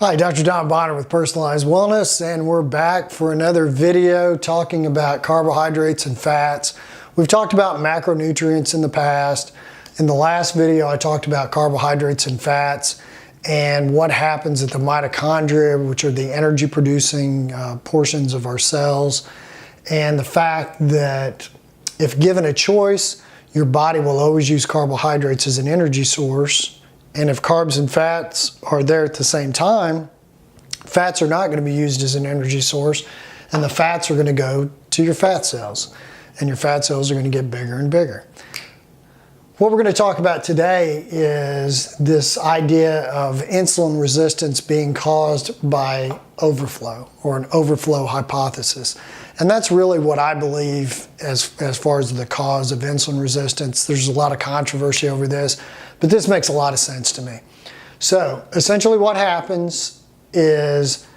Hi, Dr. Don Bonner with Personalized Wellness, and we're back for another video talking about carbohydrates and fats. We've talked about macronutrients in the past. In the last video, I talked about carbohydrates and fats and what happens at the mitochondria, which are the energy-producing portions of our cells, and the fact that if given a choice, your body will always use carbohydrates as an energy source. And if carbs and fats are there at the same time, fats are not going to be used as an energy source, and the fats are going to go to your fat cells, and your fat cells are going to get bigger and bigger. What we're going to talk about today is this idea of insulin resistance being caused by overflow, or an overflow hypothesis. And that's really what I believe as far as the cause of insulin resistance. There's a lot of controversy over this, but this makes a lot of sense to me. So essentially what happens is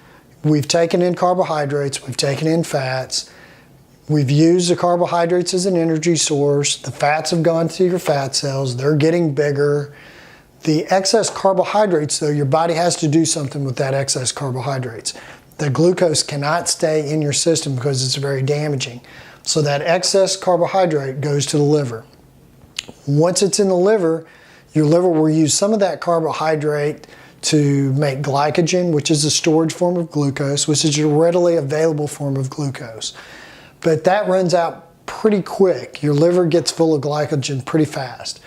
we've taken in carbohydrates, we've taken in fats, we've used the carbohydrates as an energy source, the fats have gone to your fat cells, they're getting bigger. The excess carbohydrates, though, your body has to do something with that excess carbohydrates. The glucose cannot stay in your system because it's very damaging. So that excess carbohydrate goes to the liver. Once it's in the liver, your liver will use some of that carbohydrate to make glycogen, which is a storage form of glucose, which is a readily available form of glucose. But that runs out pretty quick. Your liver gets full of glycogen pretty fast.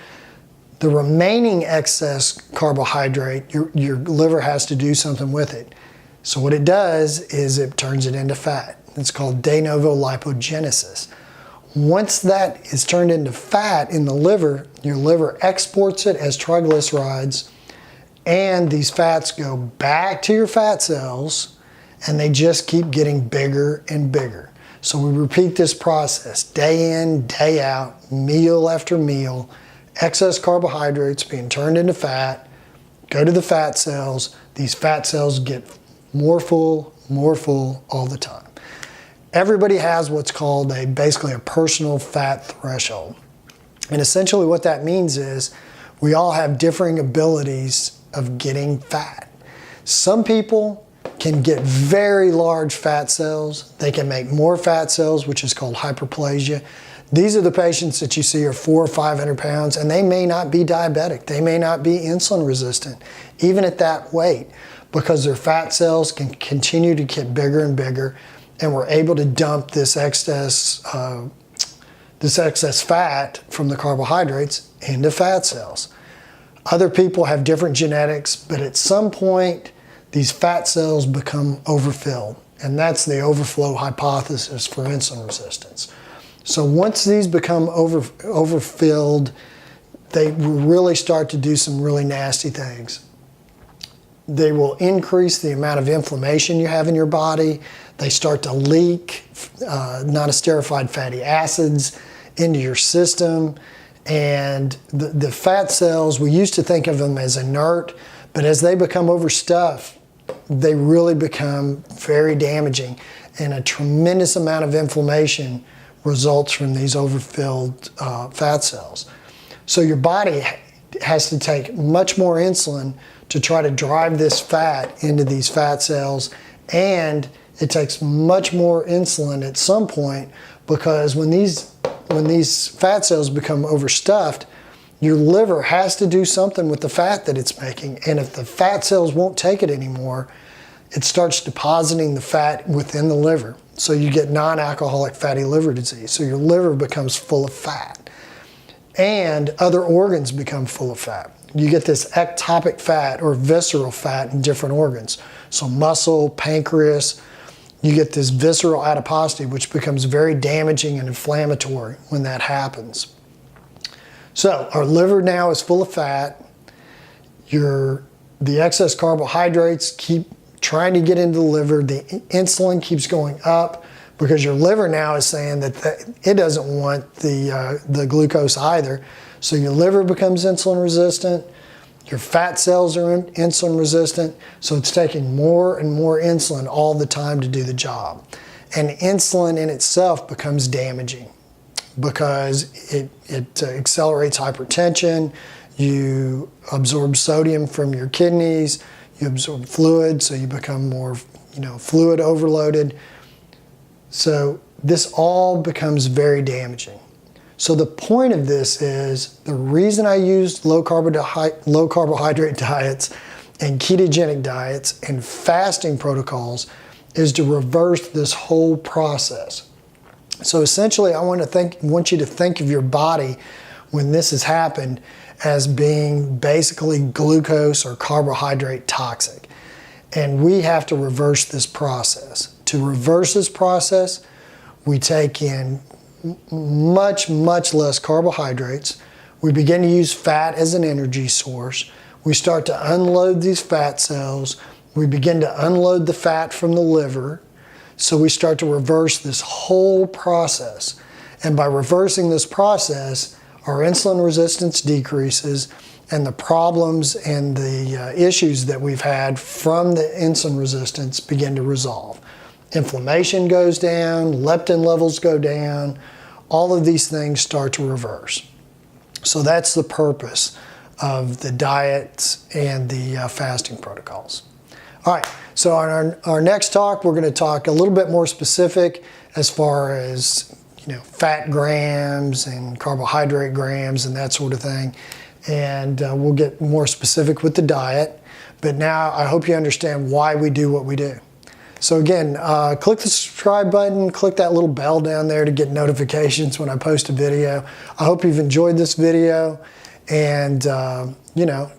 The remaining excess carbohydrate, your liver has to do something with it. So what it does is it turns it into fat. It's called de novo lipogenesis. Once that is turned into fat in the liver, your liver exports it as triglycerides, and these fats go back to your fat cells, and they just keep getting bigger and bigger. So we repeat this process day in, day out, meal after meal, excess carbohydrates being turned into fat, go to the fat cells, these fat cells get more full all the time. Everybody has what's called basically a personal fat threshold. And essentially what that means is we all have differing abilities of getting fat. Some people can get very large fat cells. They can make more fat cells, which is called hyperplasia. These are the patients that you see are 400 or 500 pounds, and they may not be diabetic. They may not be insulin resistant, even at that weight, because their fat cells can continue to get bigger and bigger, and we're able to dump this excess fat from the carbohydrates into fat cells. Other people have different genetics, but at some point, these fat cells become overfilled, and that's the overflow hypothesis for insulin resistance. So once these become overfilled, they will really start to do some really nasty things. They will increase the amount of inflammation you have in your body. They start to leak non-esterified fatty acids into your system. And the fat cells, we used to think of them as inert, but as they become overstuffed, they really become very damaging. And a tremendous amount of inflammation results from these overfilled fat cells. So your body has to take much more insulin to try to drive this fat into these fat cells, and it takes much more insulin at some point, because when these fat cells become overstuffed, your liver has to do something with the fat that it's making, and if the fat cells won't take it anymore, it starts depositing the fat within the liver. So you get non-alcoholic fatty liver disease. So your liver becomes full of fat, and other organs become full of fat. You get this ectopic fat or visceral fat in different organs. So muscle, pancreas, you get this visceral adiposity, which becomes very damaging and inflammatory when that happens. So our liver now is full of fat. The excess carbohydrates keep trying to get into the liver. The insulin keeps going up because your liver now is saying that it doesn't want the glucose either. So your liver becomes insulin resistant, your fat cells are insulin resistant, so it's taking more and more insulin all the time to do the job. And insulin in itself becomes damaging because it accelerates hypertension, you absorb sodium from your kidneys, You absorb fluid, so you become more, fluid overloaded. So this all becomes very damaging. So the point of this is, the reason I use low carbohydrate diets and ketogenic diets and fasting protocols is to reverse this whole process. So essentially, I want you to think of your body when this has happened as being basically glucose or carbohydrate toxic. And we have to reverse this process. To reverse this process, we take in much, much less carbohydrates. We begin to use fat as an energy source. We start to unload these fat cells. We begin to unload the fat from the liver. So we start to reverse this whole process. And by reversing this process, our insulin resistance decreases, and the problems and the issues that we've had from the insulin resistance begin to resolve. Inflammation goes down, leptin levels go down, all of these things start to reverse. So that's the purpose of the diets and the fasting protocols. All right, so on our next talk, we're going to talk a little bit more specific as far as fat grams and carbohydrate grams and that sort of thing. And we'll get more specific with the diet. But now I hope you understand why we do what we do. So again, click the subscribe button, click that little bell down there to get notifications when I post a video. I hope you've enjoyed this video, and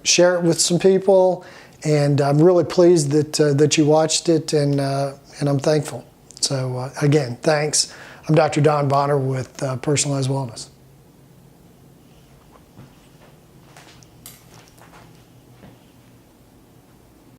share it with some people. And I'm really pleased that you watched it, and I'm thankful. So again, thanks. I'm Dr. Don Bonner with Personalized Wellness.